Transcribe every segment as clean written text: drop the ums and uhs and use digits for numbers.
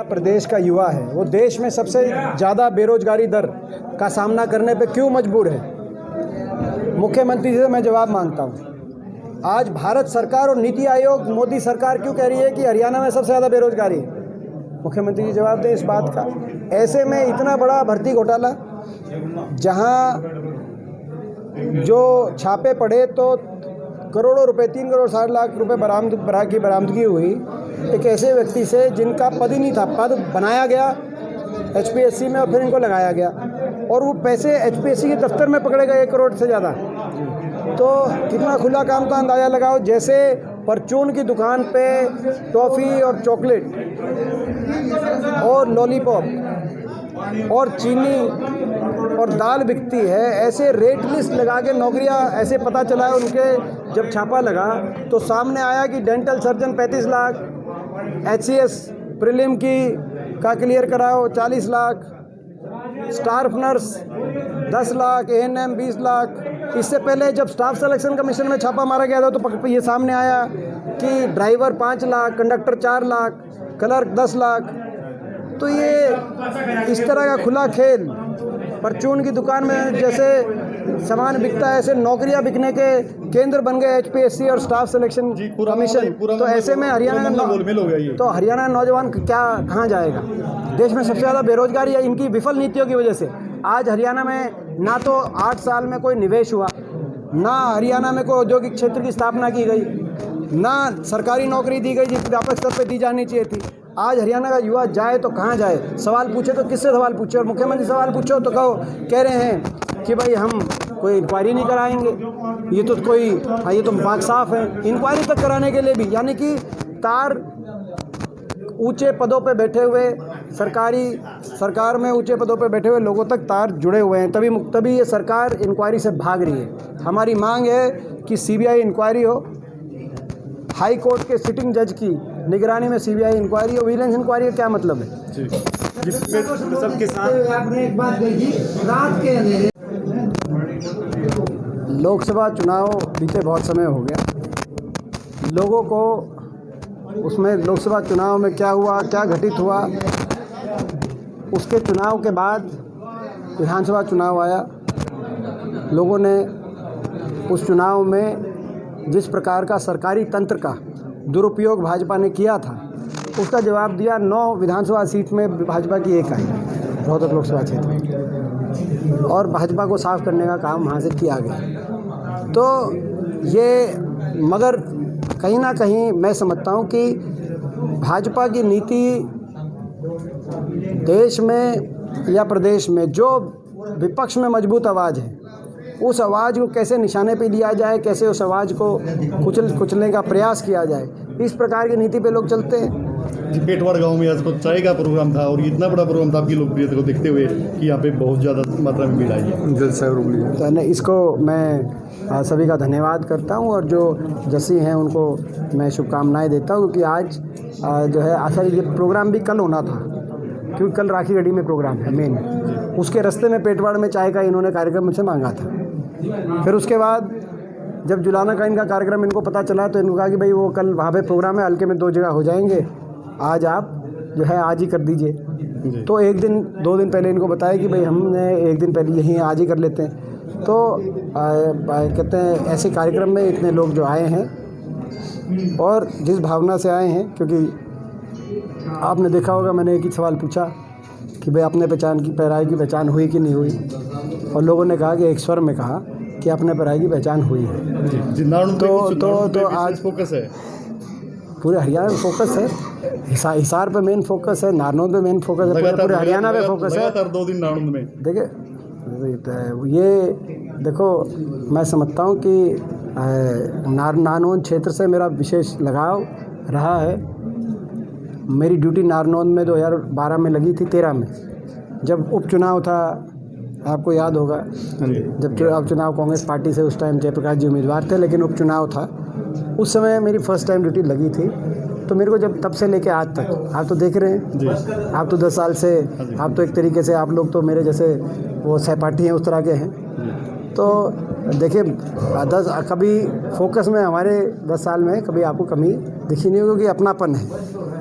प्रदेश का युवा है वो देश में सबसे ज़्यादा बेरोजगारी दर का सामना करने पे क्यों मजबूर है? मुख्यमंत्री जी से मैं जवाब मांगता हूँ। आज भारत सरकार और नीति आयोग मोदी सरकार क्यों कह रही है कि हरियाणा में सबसे ज़्यादा बेरोजगारी है? मुख्यमंत्री जी जवाब दें इस बात का। ऐसे में इतना बड़ा भर्ती घोटाला, जहाँ जो छापे पड़े तो करोड़ों रुपए, 3 करोड़ 60 लाख रुपए बरामदगी हुई एक ऐसे व्यक्ति से जिनका पद ही नहीं था। पद बनाया गया एचपीएससी में और फिर इनको लगाया गया, और वो पैसे एचपीएससी के दफ्तर में पकड़े गए 1 करोड़ से ज़्यादा। तो कितना खुला काम का अंदाज़ा लगाओ। जैसे परचून की दुकान पे टॉफ़ी और चॉकलेट और लॉलीपॉप और चीनी और दाल बिकती है, ऐसे रेट लिस्ट लगा के नौकरियां, ऐसे पता चला है उनके। जब छापा लगा तो सामने आया कि dental surgeon 35 lakh, HCS prelim का क्लियर कराओ 40 lakh, staff nurse 10 lakh, ANM 20 lakh. इससे पहले जब स्टाफ सिलेक्शन कमीशन में छापा मारा गया था तो ये सामने आया कि driver 5 lakh, conductor 4 lakh, clerk 10 lakh. तो ये इस तरह का खुला खेल, परचून की दुकान में जैसे सामान बिकता है, ऐसे नौकरियां बिकने के केंद्र बन गए एचपीएससी और स्टाफ सिलेक्शन कमीशन। तो ऐसे में हरियाणा का नौजवान कहाँ जाएगा? देश में सबसे ज़्यादा बेरोजगारी है इनकी विफल नीतियों की वजह से। आज हरियाणा में ना तो 8 साल में कोई निवेश हुआ, ना हरियाणा में कोई औद्योगिक क्षेत्र की स्थापना की गई, ना सरकारी नौकरी दी गई जिस व्यापक स्तर पर दी जानी चाहिए थी। आज हरियाणा का युवा जाए तो कहाँ जाए? सवाल पूछे तो किससे सवाल पूछे? और मुख्यमंत्री सवाल पूछो तो कह रहे हैं कि भाई हम कोई इंक्वायरी नहीं कराएंगे। ये तो बात साफ है। इंक्वायरी तक कराने के लिए भी, यानी कि तार ऊंचे पदों पे बैठे हुए सरकार में ऊंचे पदों पे बैठे हुए लोगों तक तार जुड़े हुए हैं, तभी ये सरकार इंक्वायरी से भाग रही है। हमारी मांग है कि सीबीआई इंक्वायरी हो, हाई कोर्ट के सिटिंग जज की निगरानी में सीबीआई इंक्वायरी हो। विजिलेंस इंक्वायरी का क्या मतलब है? सबके साथ आपने एक बात कही रात के अंधेरे। लोकसभा चुनाव बीते बहुत समय हो गया। लोगों को उसमें लोकसभा चुनाव में क्या हुआ, क्या घटित हुआ, उसके चुनाव के बाद विधानसभा चुनाव आया। लोगों ने उस चुनाव में जिस प्रकार का सरकारी तंत्र का दुरुपयोग भाजपा ने किया था, उसका जवाब दिया। 9 विधानसभा सीट में भाजपा की 1 आई रोहतक लोकसभा क्षेत्र में, और भाजपा को साफ करने का काम वहाँ से किया गया। तो ये, मगर कहीं ना कहीं मैं समझता हूँ कि भाजपा की नीति देश में या प्रदेश में जो विपक्ष में मजबूत आवाज़ है, उस आवाज़ को कैसे निशाने पे लिया जाए, कैसे उस आवाज़ को कुचलने का प्रयास किया जाए, इस प्रकार की नीति पे लोग चलते हैं। पेटवाड़ गांव में आज चाय का प्रोग्राम था, और इतना बड़ा प्रोग्राम था आपकी लोकप्रियता को देखते हुए कि यहाँ पे बहुत ज़्यादा मात्रा में भीड़ आई है। तो इसको मैं सभी का धन्यवाद करता हूँ, और जो जसी हैं उनको मैं शुभकामनाएँ देता हूँ, क्योंकि आज जो है असल ये प्रोग्राम भी कल होना था, क्योंकि कल राखी गढ़ी में प्रोग्राम है मेन। उसके रास्ते में पेटवाड़ में चाय का इन्होंने कार्यक्रम मुझसे मांगा था। फिर उसके बाद जब जुलाना का इनका कार्यक्रम इनको पता चला तो इनको कहा कि भाई वो कल वहाँ पे प्रोग्राम है, हल्के में 2 जगह हो जाएंगे, आज आप जो है आज ही कर दीजिए। तो 1-2 दिन पहले इनको बताया कि भाई हमने 1 दिन पहले यहीं आज ही कर लेते हैं। तो कहते हैं ऐसे कार्यक्रम में इतने लोग जो आए हैं और जिस भावना से आए हैं, क्योंकि आपने देखा होगा मैंने एक ही सवाल पूछा कि भाई अपने पैराई की पहचान हुई कि नहीं हुई, और लोगों ने कहा कि एक स्वर में कहा कि अपने पैराई की पहचान हुई है। तो आज फोकस है, पूरे हरियाणा में फोकस है। हिसार पे मेन फोकस है, नारनौंद पे मेन फोकस है, पूरे हरियाणा पे फोकस है। 2 दिन नारनौंद में देखिए, ये देखो, मैं समझता हूँ कि नारनौंद क्षेत्र से मेरा विशेष लगाव रहा है। मेरी ड्यूटी नारनौंद में 2012 में लगी थी, 13 में जब उपचुनाव था, आपको याद होगा। जब उपचुनाव कांग्रेस पार्टी से उस टाइम जयप्रकाश जी उम्मीदवार थे, लेकिन उपचुनाव था, उस समय मेरी फर्स्ट टाइम ड्यूटी लगी थी। तो मेरे को जब तब से लेके आज तक, आप तो देख रहे हैं, आप तो 10 साल से, आप तो एक तरीके से, आप लोग तो मेरे जैसे वो सहपाठी हैं, उस तरह के हैं। तो देखिए, कभी फोकस में हमारे 10 साल में कभी आपको कमी दिखी नहीं होगी, क्योंकि अपनापन है,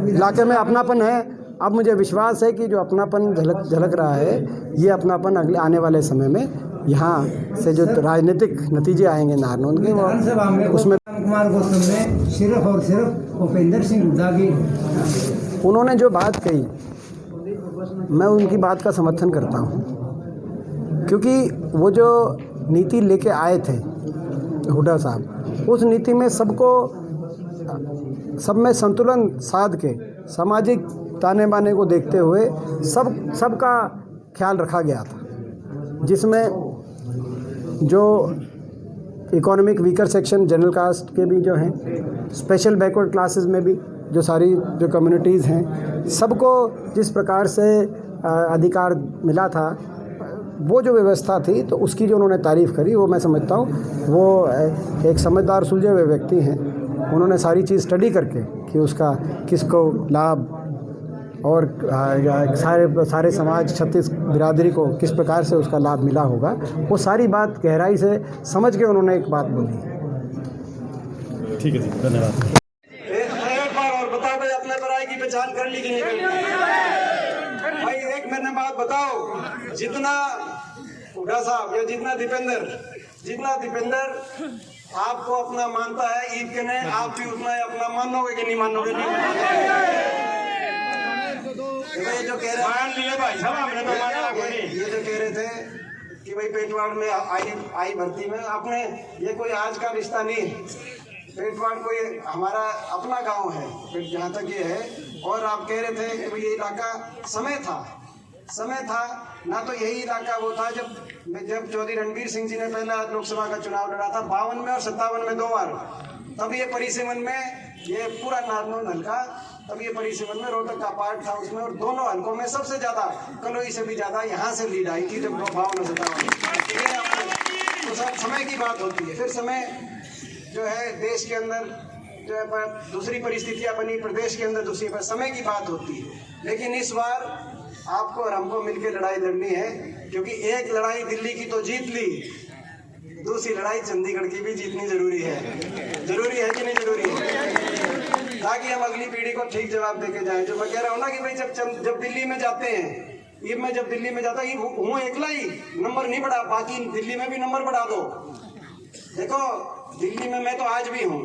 इलाके में अपनापन है। अब मुझे विश्वास है कि जो अपनापन झलक रहा है, ये अपनापन अगले आने वाले समय में यहाँ से जो राजनीतिक नतीजे आएंगे नारनौंद के, विधानसभा में उसमें कुमार गौतम ने सिर्फ और सिर्फ उपेंद्र सिंह हुड्डा की उन्होंने जो बात कही, मैं उनकी बात का समर्थन करता हूँ, क्योंकि वो जो नीति लेके आए थे हुड्डा साहब, उस नीति में सब में संतुलन साध के सामाजिक ताने बाने को देखते हुए सबका ख्याल रखा गया था, जिसमें जो economic weaker section, general caste के भी जो हैं, स्पेशल बैकवर्ड क्लासेस में भी जो सारी जो कम्युनिटीज़ हैं, सबको जिस प्रकार से अधिकार मिला था, वो जो व्यवस्था थी, तो उसकी जो उन्होंने तारीफ़ करी, वो मैं समझता हूँ वो एक समझदार सुलझे हुए व्यक्ति हैं। उन्होंने सारी चीज़ स्टडी करके कि उसका किसको लाभ और सारे समाज, छत्तीस बिरादरी को किस प्रकार से उसका लाभ मिला होगा, वो सारी बात गहराई से समझ के उन्होंने एक बात बोली। ठीक है जी, धन्यवाद। और बताओ भाई, अपने पराई की पहचान कर ली कि नहीं कर ली? भाई एक मैंने बात बताओ, जितना हुड्डा साहब या जितना दीपेंद्र आपको अपना मानता है, ईद के ने आप भी उतना ही अपना मानोगे कि नहीं मानोगे? ये जो कह रहे भाई साहब, हमने तो माना, ये जो कह रहे थे कि भाई पेटवाड़ में आई भर्ती में, आपने, ये कोई आज का रिश्ता नहीं, पेटवाड़ कोई हमारा अपना गांव है जहाँ तक ये है। और आप कह रहे थे कि भाई ये इलाका समय था ना, तो यही इलाका वो था जब चौधरी रणबीर सिंह जी ने पहला लोकसभा का चुनाव लड़ा था 52 में और 57 में 2 बार। तब ये परिसीमन में, ये पूरा नारनौंद हल्का, तब ये परिसीमन में रोहतक का पार्ट था उसमें, और दोनों हल्कों में सबसे ज्यादा, कलोई से भी ज्यादा यहाँ से लीड आई थी जब 52 और 57। तो सब समय की बात होती है। फिर समय जो है देश के अंदर जो है दूसरी परिस्थितियां बनी, प्रदेश के अंदर दूसरी, पर समय की बात होती है। लेकिन इस बार आपको और हमको मिलकर लड़ाई लड़नी है, क्योंकि एक लड़ाई दिल्ली की तो जीत ली, दूसरी लड़ाई चंडीगढ़ की भी जीतनी जरूरी है कि नहीं जरूरी है, ताकि हम अगली पीढ़ी को ठीक जवाब देके जाएं। जो मैं कह रहा हूँ ना कि भाई जब दिल्ली में जाते हैं, ये मैं जब दिल्ली में जाता हूँ एकला ही नंबर नहीं बढ़ा, बाकी दिल्ली में भी नंबर बढ़ा दो। देखो दिल्ली में मैं तो आज भी हूँ,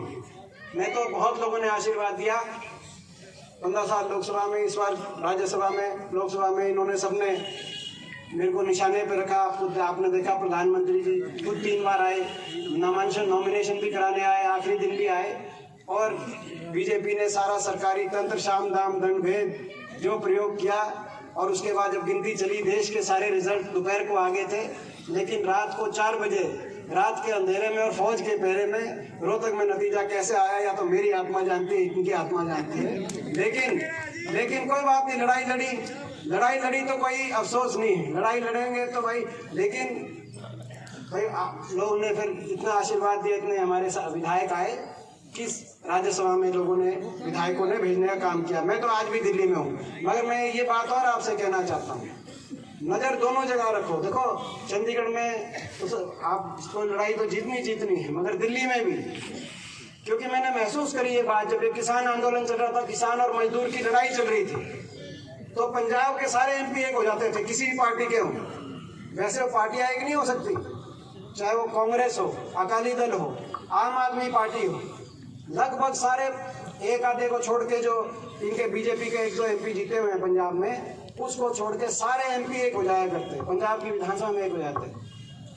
मैं तो बहुत लोगों ने आशीर्वाद दिया 15 साल लोकसभा में, इस बार राज्यसभा में, लोकसभा में इन्होंने सबने मेरे को निशाने पे रखा। खुद आपने देखा प्रधानमंत्री जी खुद 3 बार आए, नॉमिनेशन भी कराने आए, आखिरी दिन भी आए, और बीजेपी ने सारा सरकारी तंत्र, शाम दाम दंड भेद जो प्रयोग किया, और उसके बाद जब गिनती चली, देश के सारे रिजल्ट दोपहर को आ गए थे, लेकिन रात को 4 बजे, रात के अंधेरे में और फौज के पहरे में रोहतक में नतीजा कैसे आया, या तो मेरी आत्मा जानती है, इनकी आत्मा जानती है। लेकिन कोई बात नहीं, लड़ाई लड़ी तो कोई अफसोस नहीं है, लड़ाई लड़ेंगे तो भाई। लेकिन भाई आप लोगों ने फिर इतना आशीर्वाद दिया, इतने हमारे विधायक आए, किस राज्यसभा में लोगों ने, विधायकों ने भेजने का काम किया। मैं तो आज भी दिल्ली में हूँ, मगर मैं ये बात और आपसे कहना चाहता हूँ, नजर दोनों जगह रखो। देखो चंडीगढ़ में तो आपको लड़ाई तो जीतनी है, मगर दिल्ली में भी, क्योंकि मैंने महसूस करी ये बात, जब एक किसान आंदोलन चल रहा था, किसान और मजदूर की लड़ाई चल रही थी, तो पंजाब के सारे एमपी एक हो जाते थे, किसी भी पार्टी के हों। वैसे वो पार्टियां एक नहीं हो सकती, चाहे वो कांग्रेस हो, अकाली दल हो, आम आदमी पार्टी हो, लगभग सारे, एक आधे को छोड़ के, जो इनके बीजेपी के 1-2 एमपी जीते हुए हैं पंजाब में, उसको छोड़ के सारे एमपी एक हो जाया करते, पंजाब की विधानसभा में एक हो जाते।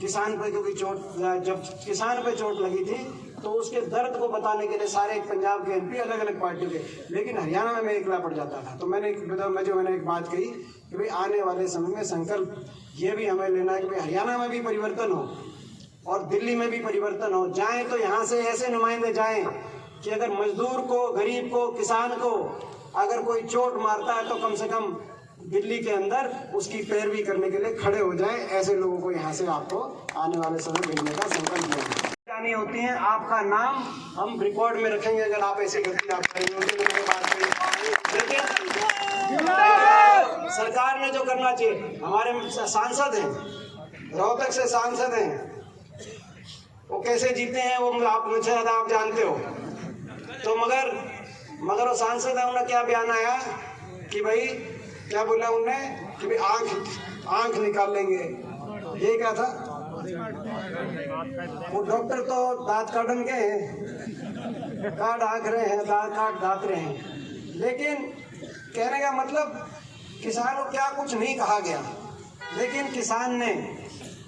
किसान पे क्योंकि जब किसान पे चोट लगी थी, तो उसके दर्द को बताने के लिए सारे पंजाब के एमपी अलग अलग पार्टी के, लेकिन हरियाणा में मैं एकला पड़ जाता था। तो मैंने एक बात कही कि भाई आने वाले समय में संकल्प ये भी हमें लेना है कि भाई हरियाणा में भी परिवर्तन हो और दिल्ली में भी परिवर्तन हो। जाए तो यहाँ से ऐसे नुमाइंदे जाएं कि अगर मजदूर को, गरीब को, किसान को अगर कोई चोट मारता है, तो कम से कम दिल्ली के अंदर उसकी पैरवी करने के लिए खड़े हो जाएं। ऐसे लोगों को यहाँ से आपको आने वाले समय भेजने का संकल्प लेना जानी होती है। आपका नाम हम रिकॉर्ड में रखेंगे अगर आप ऐसी गलती आप करेंगे। सरकार ने जो करना चाहिए, हमारे सांसद हैं, रोहतक से सांसद हैं, वो कैसे जीते हैं वो आप मुझे आप जानते हो। तो मगर वो सांसद है, उन्हें क्या बयान आया कि भाई क्या बोला उनने कि भाई आंख निकाल लेंगे, ये क्या था? वो डॉक्टर तो दांत काटन के हैं, काट आंख रहे हैं, दांत रहे हैं, लेकिन कहने का मतलब किसान को क्या कुछ नहीं कहा गया, लेकिन किसान ने,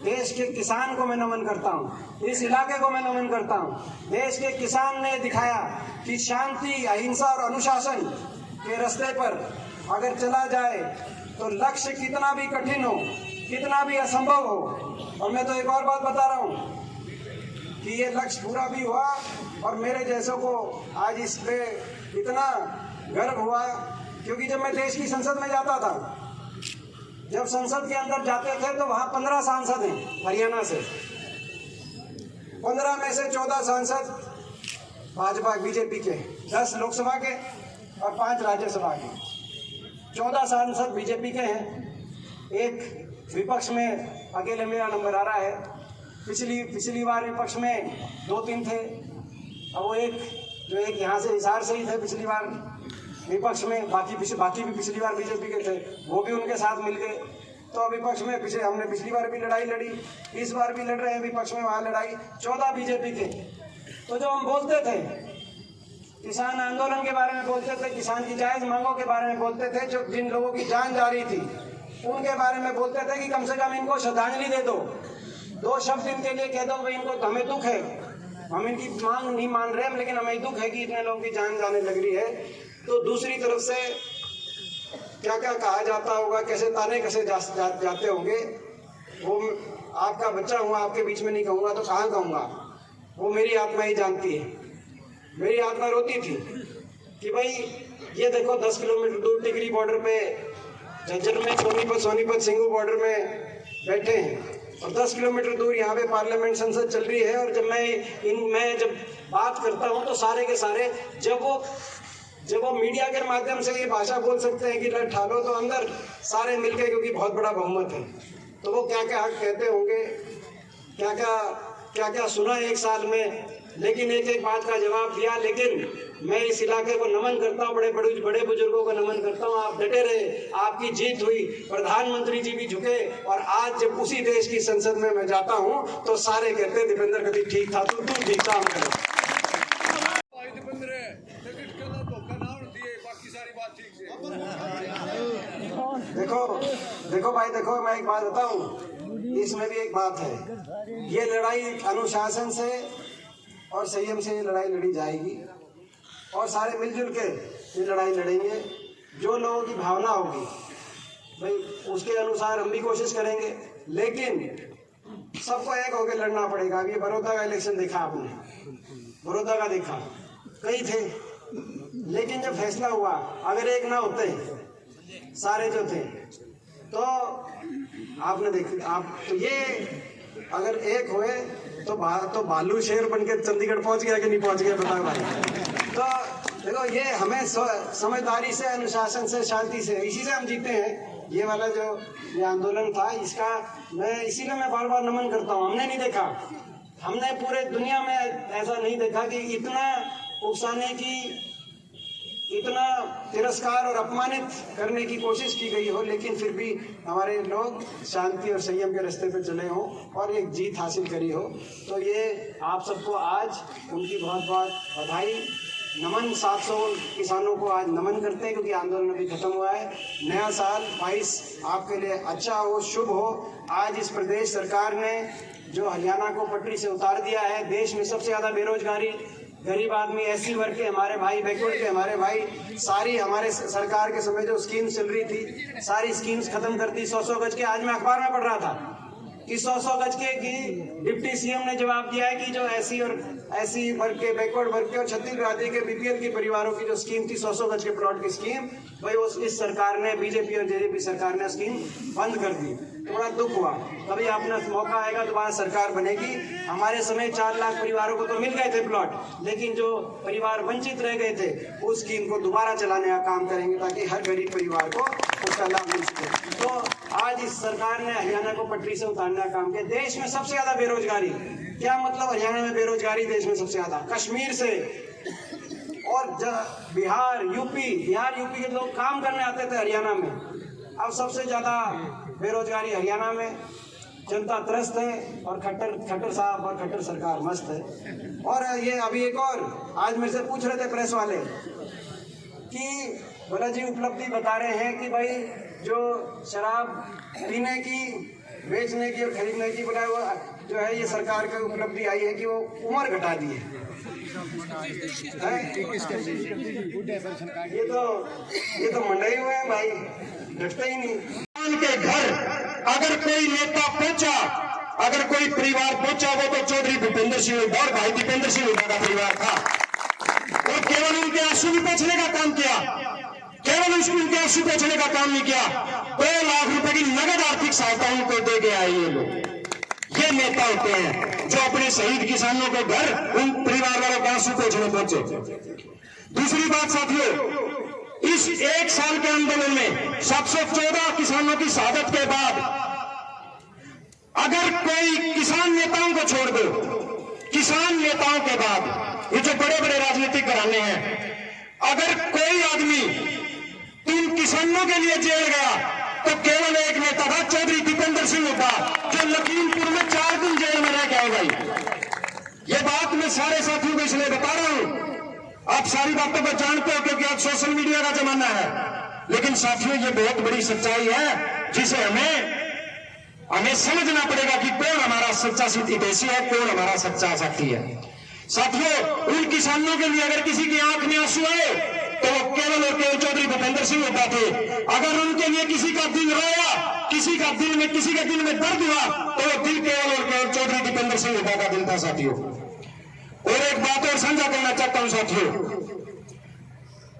देश के किसान को मैं नमन करता हूँ, इस इलाके को मैं नमन करता हूँ। देश के किसान ने दिखाया कि शांति, अहिंसा और अनुशासन के रास्ते पर अगर चला जाए तो लक्ष्य कितना भी कठिन हो, कितना भी असंभव हो, और मैं तो एक और बात बता रहा हूँ कि ये लक्ष्य पूरा भी हुआ और मेरे जैसों को आज इस पे इतना गर्व हुआ, क्योंकि जब मैं देश की संसद में जाता था, जब संसद के अंदर जाते थे तो वहाँ 15 सांसद हैं हरियाणा से, 15 में से 14 सांसद भाजपा बीजेपी के, 10 लोकसभा के और 5 राज्यसभा के, 14 सांसद बीजेपी के हैं। एक विपक्ष में अकेले मेरा नंबर आ रहा है। पिछली बार विपक्ष में 2-3 थे, अब वो एक यहाँ से हिसार से ही थे पिछली बार विपक्ष में, बाकी भी पिछली बार बीजेपी के थे, वो भी उनके साथ मिल गए। तो विपक्ष में हमने पिछली बार भी लड़ाई लड़ी, इस बार भी लड़ रहे हैं विपक्ष में, वहाँ लड़ाई 14 बीजेपी के। तो जब हम बोलते थे किसान आंदोलन के बारे में, बोलते थे किसान की जायज मांगों के बारे में, बोलते थे जो जिन लोगों की जान जा रही थी उनके बारे में बोलते थे कि कम से कम इनको श्रद्धांजलि दे दो, 2 शब्द इनके लिए कह दो भाई, इनको हमें दुख है, हम इनकी मांग नहीं मान रहे, लेकिन हमें दुख है कि इतने लोगों की जान जाने लग रही है। तो दूसरी तरफ से क्या क्या कहा जाता होगा, कैसे ताने कैसे जाते होंगे, वो आपका बच्चा हूँ, आपके बीच में नहीं कहूँगा तो कहाँ कहूँगा, वो मेरी आत्मा ही जानती है। मेरी आत्मा रोती थी कि भाई ये देखो 10 किलोमीटर दूर टिकरी बॉर्डर पे, झज्जर में सोनीपत सिंगू बॉर्डर में बैठे हैं, और 10 किलोमीटर दूर यहाँ पे पार्लियामेंट संसद चल रही है, और जब मैं जब बात करता हूँ तो सारे के सारे जब वो मीडिया के माध्यम से ये भाषा बोल सकते हैं कि लड़ ठालो, तो अंदर सारे मिलके, क्योंकि बहुत बड़ा बहुमत है, तो वो क्या क्या कहते होंगे, क्या क्या सुना एक साल में, लेकिन एक बात का जवाब दिया। लेकिन मैं इस इलाके को नमन करता हूँ, बड़े बुजुर्गों को नमन करता हूँ, आप डटे रहे, आपकी जीत हुई, प्रधानमंत्री जी भी झुके, और आज जब उसी देश की संसद में मैं जाता हूँ तो सारे कहते दीपेंद्र कभी ठीक था, तू ठीक था, हम करो। देखो भाई, देखो मैं एक बात बताऊं, इसमें भी एक बात है, ये लड़ाई अनुशासन से और संयम से ये लड़ाई लड़ी जाएगी, और सारे मिलजुल के ये लड़ाई लड़ेंगे। जो लोगों की भावना होगी भाई उसके अनुसार हम भी कोशिश करेंगे, लेकिन सबको एक होकर लड़ना पड़ेगा। अभी बड़ौदा का इलेक्शन देखा आपने, बड़ौदा का देखा, कई थे, लेकिन जब फैसला हुआ, अगर एक ना होते सारे जो थे, तो आपने तो ये अगर एक हुए तो भालू शेर बनके चंडीगढ़ पहुंच गया कि नहीं पहुंच गया, बताओ भाई। तो देखो, ये हमें समझदारी से, अनुशासन से, शांति से, इसी से हम जीते हैं। ये वाला जो ये आंदोलन था, इसका इसीलिए मैं बार बार नमन करता हूँ। हमने नहीं देखा, हमने पूरे दुनिया में ऐसा नहीं देखा कि इतना उकसाने की, इतना तिरस्कार और अपमानित करने की कोशिश की गई हो, लेकिन फिर भी हमारे लोग शांति और संयम के रास्ते पे चले हों और एक जीत हासिल करी हो। तो ये आप सबको आज उनकी बहुत बहुत बधाई, नमन। 700 किसानों को आज नमन करते हैं, क्योंकि आंदोलन अभी खत्म हुआ है। नया साल 22 आपके लिए अच्छा हो, शुभ हो। आज इस प्रदेश सरकार ने जो हरियाणा को पटरी से उतार दिया है, देश में सबसे ज़्यादा बेरोजगारी, गरीब आदमी, एससी वर्ग के हमारे भाई, बैकवर्ड के हमारे भाई, सारी हमारे सरकार के समय जो स्कीम्स चल रही थी, सारी स्कीम्स खत्म कर दी। 100 गज के, आज मैं अखबार में पढ़ रहा था कि 100 गज के की डिप्टी सीएम ने जवाब दिया है कि जो एससी वर्ग के, बैकवर्ड वर्ग के और छत्तीसगढ़ राज्य के बीपीएल के परिवारों की जो स्कीम थी, 100 गज के प्लॉट की स्कीम, भाई वो इस सरकार ने, बीजेपी और जेजेपी सरकार ने स्कीम बंद कर दी। तो बड़ा दुख हुआ। कभी आपने मौका आएगा, दोबारा सरकार बनेगी। हमारे समय 4 लाख परिवारों को तो मिल गए थे प्लॉट, लेकिन जो परिवार वंचित रह गए थे, उस स्कीम को दोबारा चलाने का काम करेंगे, ताकि हर गरीब परिवार को उसका लाभ मिल सके। तो आज इस सरकार ने हरियाणा को पटरी से उतारने का काम किया। देश में सबसे ज्यादा बेरोजगारी, क्या मतलब हरियाणा में बेरोजगारी देश में सबसे ज्यादा, कश्मीर से और बिहार यूपी के लोग काम करने आते थे हरियाणा में। अब सबसे ज़्यादा बेरोजगारी हरियाणा में, जनता त्रस्त है और खट्टर साहब और खट्टर सरकार मस्त है। और ये अभी एक और आज मेरे से पूछ रहे थे प्रेस वाले कि बोला जी उपलब्धि बता रहे हैं कि भाई जो शराब पीने की, बेचने की और खरीदने की बोला वो जो है ये सरकार की उपलब्धि आई है कि वो उम्र घटा दी है। ये तो मंडाई हुए हैं भाई, घटते ही नहीं। के घर अगर कोई नेता पहुंचा, अगर कोई परिवार पहुंचा, वो तो चौधरी भूपेंद्र सिंह हुड्डा और भाई दीपेंद्र सिंह हुड्डा का परिवार था। और केवल उनके आंसू भी पोंछने का काम किया, केवल उनके आंसू पोंछने का काम नहीं किया, 2 लाख रुपए की नगद आर्थिक सहायता उनको दे के आए ये लोग। ये नेता होते हैं जो अपने शहीद किसानों के घर उन परिवार वालों के आंसू पोंछने पहुंचे। दूसरी बात साथियों, इस 1 साल के आंदोलन में 714 किसानों की शहादत के बाद अगर कोई किसान नेताओं को छोड़ दो, किसान नेताओं के बाद ये जो बड़े बड़े राजनीतिक घराने हैं, अगर कोई आदमी 3 किसानों के लिए जेल गया तो केवल एक नेता था, चौधरी दीपेंद्र सिंह हुड्डा, जो लखीमपुर में 4 दिन जेल में रह के आए भाई। ये बात मैं सारे साथियों को इसलिए बता रहा हूं, आप सारी बातों को जानते हो क्योंकि आज सोशल मीडिया का जमाना है, लेकिन साथियों ये बहुत बड़ी सच्चाई है जिसे हमें समझना पड़ेगा कि कौन हमारा सच्चा हितैषी है, कौन हमारा सच्चा साथी है। साथियों, उन किसानों के लिए अगर किसी की आंख में आंसू आए तो वो केवल और केवल चौधरी भूपेंद्र सिंह हुड्डा थे। अगर उनके लिए किसी का दिल रोया, किसी के दिल में दर्द हुआ तो वो दिल केवल और केवल चौधरी दीपेंद्र सिंह हुड्डा का दिल था साथियों। और एक बात और साझा करना चाहता हूं साथियों,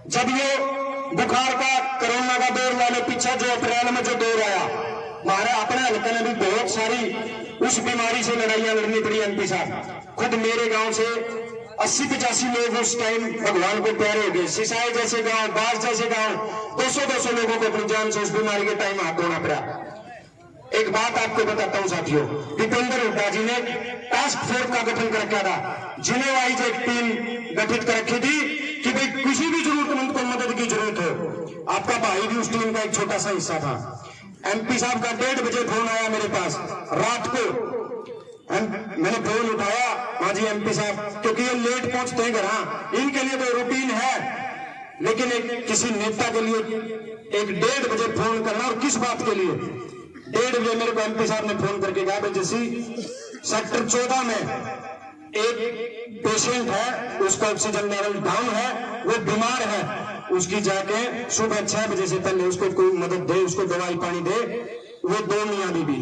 जब ये बुखार का, कोरोना का दौर वाले पीछे जो अप्रैल में जो दौर आया, हमारे अपने हल्के में भी बहुत सारी उस बीमारी से लड़ाइयां लड़नी पड़ी। एमपी साहब, खुद मेरे गांव से 80-85 लोग उस टाइम भगवान को प्यारे हो गए। सिसाई जैसे गांव, बास जैसे गांव, 200-200 लोगों को अपनी जान से उस बीमारी के टाइम हाथ धोना पड़ा। एक बात आपको बताता हूं साथियों, दीपेंद्र हुड्डा जी ने टास्क फोर्स का गठन कर रखा था, जिन्हें वाइज एक टीम गठित कर रखी थी कि भाई किसी भी जरूरतमंद को मदद की जरूरत हो। आपका भाई भी उस टीम का एक छोटा सा हिस्सा था। एमपी साहब का 1:30 बजे फोन आया मेरे पास रात को, मैंने फोन उठाया, हाँ जी एमपी साहब, क्योंकि ये लेट पहुंचते हैं घर, हाँ इनके लिए तो रूटीन है, लेकिन एक किसी नेता के लिए एक 1:30 बजे फोन करना, और किस बात के लिए 1:30 बजे मेरे को एमपी साहब ने फोन करके कहा भाई जैसी सेक्टर 14 में एक पेशेंट है, उसका ऑक्सीजन लेवल डाउन है, वो बीमार है, उसकी जाके सुबह 6 बजे से पहले उसको कोई मदद दे, उसको दवाई पानी दे। वो 2 मियां बीबी,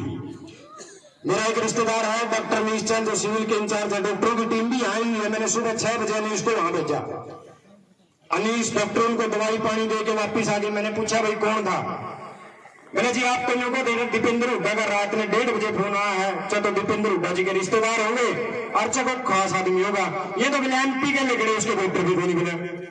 मेरा एक रिश्तेदार है डॉक्टर नीश चंद, जो सिविल के इंचार्ज है, डॉक्टरों की टीम भी आई हुई है। मैंने सुबह 6 बजे अनीश को वहां भेजा, अनीश डॉक्टर उनको दवाई पानी दे के वापिस आ गई। मैंने पूछा भाई कौन था, मैंने जी आप कईयों को दीपेंद्र हुड्डा का रात में 1:30 बजे फोन आया है, चलो दीपेंद्र हुड्डा जी के रिश्तेदार होंगे, अर्चा को खास आदमी होगा, ये तो बिना एमपी के निकले, उसके वोटर भी नहीं मिले।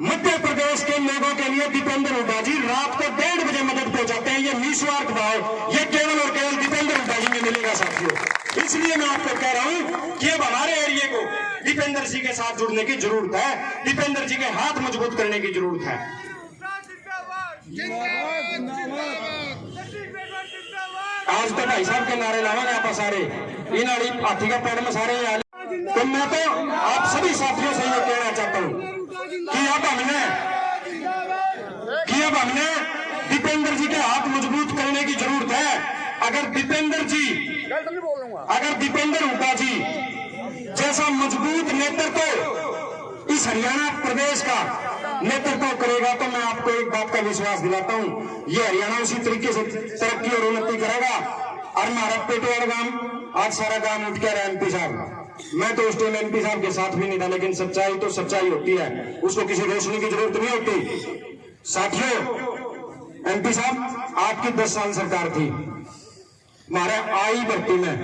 मध्य प्रदेश के लोगों के लिए दीपेंद्र हुड्डा जी रात को 1:30 बजे मदद पहुंचाते हैं। ये निस्वार्थ भाव ये केवल और केवल दीपेंद्र हुड्डा जी में मिलेगा साथियों। इसलिए मैं आपको कह रहा हूं कि अब हमारे एरिया को दीपेंद्र जी के साथ जुड़ने की जरूरत है, दीपेंद्र जी के हाथ मजबूत करने की जरूरत है। आज तो भाई साहब के नारे लावांगे आप सारे, इन हाथी का पेड़ में सारे। तो मैं तो आप सभी साथियों से ये कहना चाहता हूं कि अब हमने दीपेंद्र जी के हाथ मजबूत करने की जरूरत है। अगर दीपेंद्र हुड्डा जी जैसा मजबूत नेतृत्व इस हरियाणा प्रदेश का नेतृत्व करेगा तो मैं आपको एक बात का विश्वास दिलाता हूं, ये हरियाणा उसी तरीके से तरक्की और उन्नति करेगा। और हमारा पेटवाड़ गांव आज सारा गांव उठ के रहा एमपी साहब, मैं तो उस टाइम एमपी साहब के साथ भी नहीं था, लेकिन सच्चाई तो सच्चाई होती है, उसको किसी रोशनी की जरूरत नहीं होती। साथियों, एमपी साहब आपकी 10 साल सरकार थी, हमारे आई भर्ती में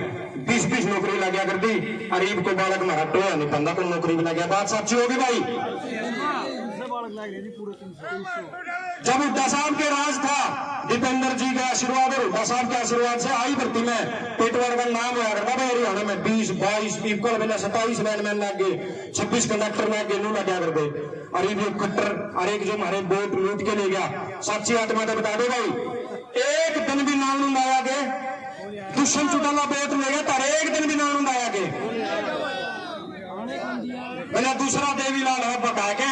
20-20 नौकरी लग गया कर दी, गरीब को बालक हमारा टोया नहीं पंदा को नौकरी भी लग गया। बात सच्ची होगी भाई। जब हुड्डा साहब के राज था दीपेंद्र जी का आशीर्वाद और हुड्डा साहब के आशीर्वाद से आई भर्ती में पेटवाड़ का नाम हुआ करता था हरियाणा में 20, 22 इक्वल बेला 27 लाइनमैन लग गए, 26 कंडक्टर लग गए, लग गया करते। और ये कट्टर और एक जो हमारे बोट लूट के ले गया, साची आत्मा तो बता दो भाई, एक दिन भी नाम नहीं लाया के दुष्यंत चौटाला बोट ले गया तारे, एक दिन भी नाम नहीं लाया के मेरा दूसरा देवीलाल है बता के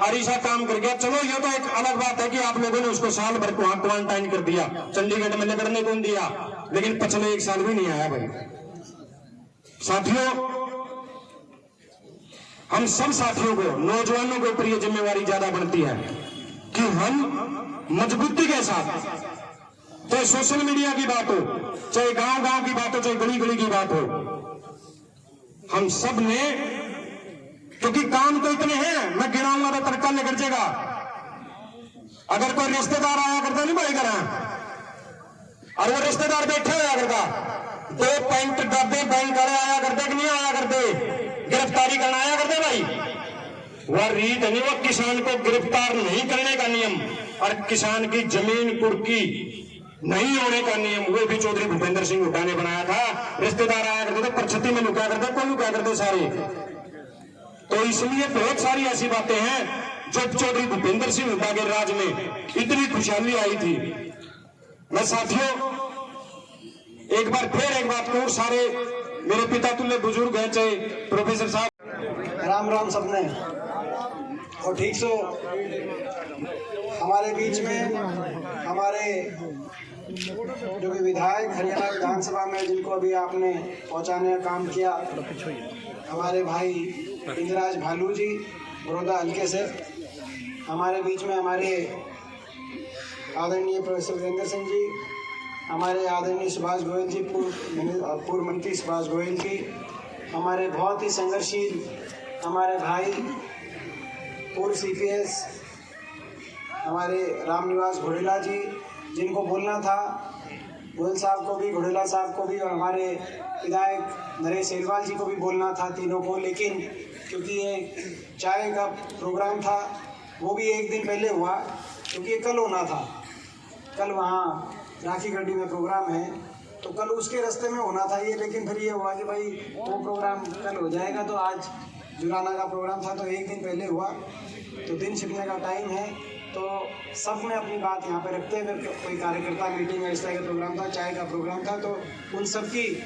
हरीशा काम कर गया। चलो ये तो एक अलग बात है कि आप लोगों ने उसको साल भर को क्वारंटाइन कर दिया, चंडीगढ़ में लगने को दिया, लेकिन पिछले 1 साल भी नहीं आया भाई। साथियों, हम सब साथियों को, नौजवानों के ऊपर ये जिम्मेवारी ज्यादा बनती है कि हम मजबूती के साथ, चाहे सोशल मीडिया की बात हो, चाहे गांव गांव की बात हो, चाहे गली गली की बात हो, हम सब ने, क्योंकि काम तो इतने हैं, मैं गिनाऊंगा तो तड़का लेकर जाएगा। अगर कोई रिश्तेदार आया करता नहीं भाई करा, और वो रिश्तेदार बैठे हुआ करता, 2 पैंट डब्बे बैंक वाले आया करते कि नहीं आया करते, गिरफ्तारी करना आया करते भाई। वह रीत नहीं, वो किसान को गिरफ्तार नहीं करने का नियम और किसान की जमीन कुर्की नहीं होने का नियम वो भी चौधरी भूपेंद्र सिंह हुड्डा ने बनाया था। रिश्तेदार आया करते थे, परछत्ती में लुका करते, कौन लुका करते सारे। तो इसलिए बहुत सारी ऐसी बातें हैं जो चौधरी भूपेंद्र सिंह हुड्डा के राज में इतनी खुशहाली आई थी। मैं साथियों एक बार फिर एक बात कहूं, सारे मेरे पिता तुल्य बुजुर्ग हैं, चाहे प्रोफेसर साहब, राम राम सबने। और ठीक सो हमारे बीच में हमारे जो भी विधायक हरियाणा विधानसभा में जिनको अभी आपने पहुंचाने का काम किया, हमारे भाई इंद्राज भालू जी बड़ौदा हल्के से, हमारे बीच में हमारे आदरणीय प्रोफेसर वीरेंद्र सिंह जी, हमारे आदरणीय सुभाष गोयल जी, पूर्व मंत्री सुभाष गोयल जी, हमारे बहुत ही संघर्षशील हमारे भाई पूर्व CPS हमारे रामनिवास घोड़ेला जी, जिनको बोलना था, गोयल साहब को भी, घोड़ेला साहब को भी, और हमारे विधायक नरेश सेलवाल जी को भी बोलना था, तीनों को। लेकिन क्योंकि ये चाय का प्रोग्राम था वो भी एक दिन पहले हुआ, क्योंकि ये कल होना था, कल वहाँ राखी गड्डी में प्रोग्राम है, तो कल उसके रास्ते में होना था ये। लेकिन फिर ये हुआ कि भाई वो प्रोग्राम कल हो जाएगा, तो आज जुलाना का प्रोग्राम था तो एक दिन पहले हुआ, तो दिन छिपने का टाइम है। तो सब ने अपनी बात यहाँ पे रखते हैं, कोई कार्यकर्ता मीटिंग या इस तरह का प्रोग्राम था, चाय का प्रोग्राम था, तो उन सब की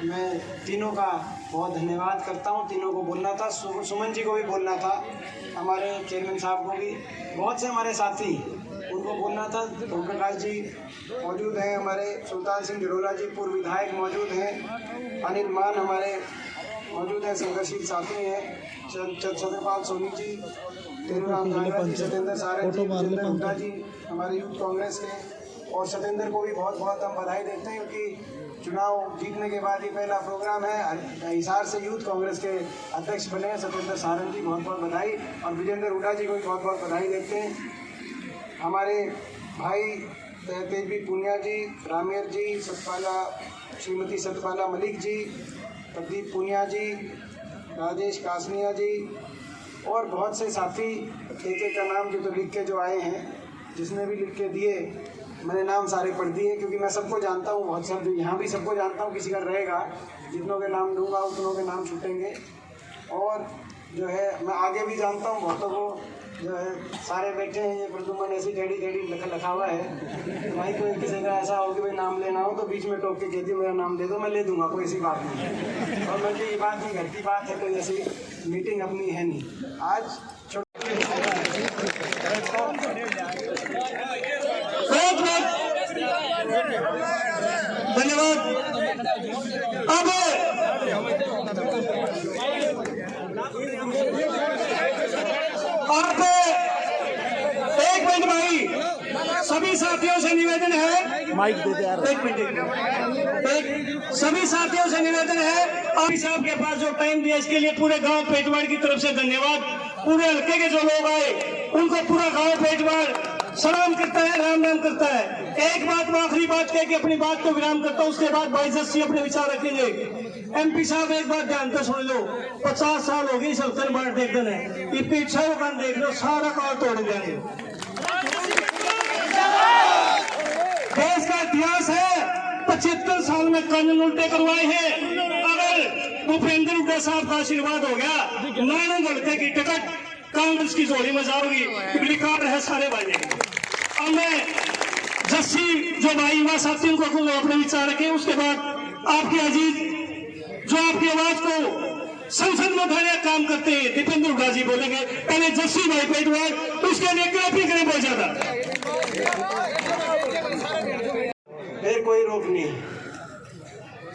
मैं तीनों का बहुत धन्यवाद करता हूँ। तीनों को बोलना था, सुमन जी को भी बोलना था, हमारे चेयरमैन साहब को भी, बहुत से हमारे साथी उनको बोलना था। ओम प्रकाश जी मौजूद हैं, हमारे सुल्तान सिंह डिरोला जी पूर्व विधायक मौजूद हैं, अनिल मान हमारे मौजूद हैं, संघर्षशील साथी हैं, चंद्रपाल सोनी जी, तेरूराम झांगरा जी, सत्येंद्र सारंग जी, जितेंद्र हुड्डा जी हमारे यूथ कांग्रेस के, और सत्येंद्र को भी बहुत बहुत हम बधाई देते हैं, क्योंकि चुनाव जीतने के बाद ही पहला प्रोग्राम है, हिसार से यूथ कांग्रेस के अध्यक्ष बने हैं सत्येंद्र सारंग जी, बहुत बहुत बधाई, और विजेंद्र हुड्डा जी को भी बहुत बहुत बधाई देते हैं। हमारे भाई तेजवी पुनिया जी, रामेर जी, श्रीमती सतपाला मलिक जी, प्रदीप पुनिया जी, राजेश कासनिया जी, और बहुत से साथी, एक का नाम जो लिख के जो आए हैं, जिसने भी लिख के दिए, मैंने नाम सारे पढ़ दिए, क्योंकि मैं सबको जानता हूँ, बहुत सब यहाँ भी सबको जानता हूँ, किसी का रहेगा, जितनों के नाम दूंगा उतनों के नाम छूटेंगे। और जो है मैं आगे भी जानता हूँ बहुतों को, जो है सारे बैठे हैं, ये प्रदुमन ऐसी टेढ़ी टेढ़ी लिखा हुआ है, तो भाई कोई किसी का ऐसा हो कि भाई नाम लेना हो तो बीच में टोक के कहती मेरा नाम दे दो, मैं ले दूंगा, कोई ऐसी बात नहीं। और मैं ये बात नहीं, घर की बात है, कोई ऐसी मीटिंग अपनी है नहीं। आज धन्यवाद। अब आप एक मिनट भाई, सभी साथियों से निवेदन है, माइक दे दे यार, एक मिनट, सभी साथियों से निवेदन है, और साहब के पास जो टाइम दिया इसके लिए पूरे गांव पेटवाड़ की तरफ से धन्यवाद। पूरे हल्के के जो लोग आए उनको पूरा गांव पेटवाड़ सलाम करता है, राम राम करता है। एक बात, आखिरी बात कह के अपनी बात को विराम करता हूँ, उसके बाद बाइज्जत से अपने विचार रखेंगे। MP साहब एक बात ध्यान से सुन लो, 50 साल हो गई इस हल्के में बाढ़ देखने है, इतनी इच्छा होगा देख लो, सारा काल तोड़ देंगे। में कानून उल्टे करवाए हैं। अगर भूपेंद्र हुड्डा साहब का आशीर्वाद हो गया, नानू गलते की टिकट कांग्रेस की झोली में जाओगी, बिजली काट रहे सारे भाई। अब मैं जस्सी जो भाई युवा साथी उनको कहूँगा अपने विचार रखें। उसके बाद आपके अजीज जो आपकी आवाज को संसद में उठाने का काम करते हैं, दीपेंद्र हुड्डा जी बोलेंगे। पहले जस्सी भाई पे एक बार उसके लिए काफी करें बहुत ज्यादा। फिर कोई रोक नहीं,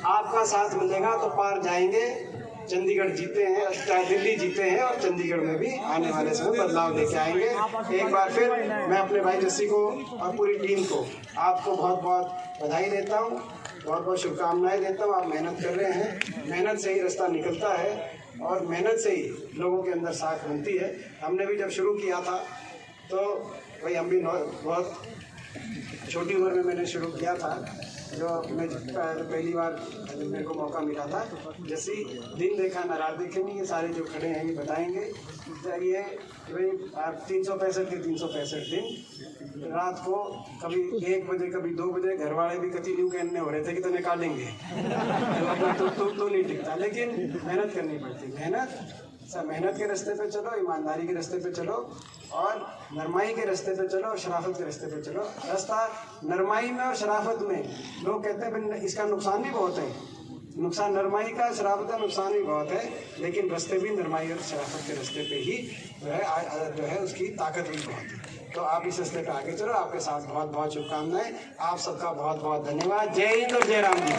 आपका साथ मिलेगा तो पार जाएंगे। चंडीगढ़ जीते हैं, दिल्ली जीते हैं और चंडीगढ़ में भी आने वाले समय बदलाव लेके आएंगे। एक बार फिर मैं अपने भाई जस्सी को और पूरी टीम को आपको बहुत बहुत बधाई देता हूँ, बहुत बहुत शुभकामनाएं देता हूँ। आप मेहनत कर रहे हैं, मेहनत से ही रास्ता निकलता है और मेहनत से ही लोगों के अंदर साख बनती है। हमने भी जब शुरू किया था तो भाई हम भी बहुत छोटी उम्र में मैंने शुरू किया था, जो मैं पहली बार मेरे को मौका मिला था। जैसे दिन देखा ना रात देखे नहीं, ये सारे जो खड़े हैं ये बताएंगे। ये भाई आप 365 के 365 दिन रात को कभी 1 बजे कभी 2 बजे घर वाले भी कति न्यू कहने हो रहे थे कि तुम्हें काटेंगे, तो नहीं टिकता। लेकिन मेहनत करनी पड़ती, मेहनत के रास्ते पे चलो, ईमानदारी के रास्ते पे चलो और नरमाई के रास्ते पे चलो और शराफत के रास्ते पे चलो। रास्ता नरमाई में और शराफत में लोग कहते हैं इसका नुकसान भी बहुत है, नुकसान नरमाई का, शराफत का नुकसान भी बहुत है, लेकिन रास्ते भी नरमाई और शराफत के रास्ते पे ही जो है उसकी ताकत भी बहुत है। तो आप इस रास्ते पे आगे चलो। आपके साथ बहुत बहुत शुभकामनाएं। आप सबका बहुत बहुत धन्यवाद। जय हिंद और जय राम जी।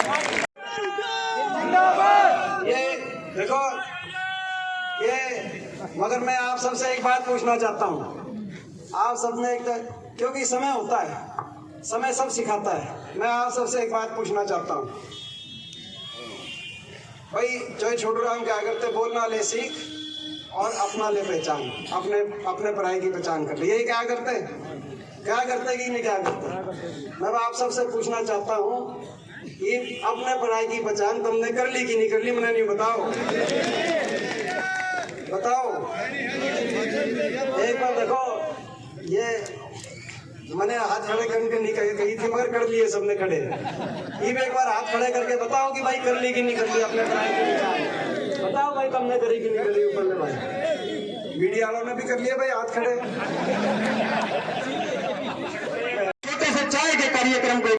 ये देखो मगर मैं आप सबसे एक बात पूछना चाहता हूँ। आप सबने क्योंकि समय होता है, समय सब सिखाता है। मैं आप सबसे एक बात पूछना चाहता हूँ भाई, जो छोटू राम क्या करते, बोलना ले सीख और अपना ले पहचान, अपने पराई की पहचान कर ले। यही क्या करते कि नहीं क्या करते? मैं आप सबसे पूछना चाहता हूँ कि अपने पराई की पहचान तुमने कर ली कि नहीं कर ली? मैंने नहीं, बताओ। एक बार देखो, ये मैंने हाथ खड़े करके नहीं कही थी मगर कर लिए सबने खड़े। ये भी एक बार हाथ खड़े करके बताओ कि भाई कर ली कि नहीं कर ली अपने पढ़ाई की। बताओ भाई तुमने करी कि नहीं करी? ऊपर में भाई मीडिया वालों ने भी कर लिया भाई हाथ खड़े।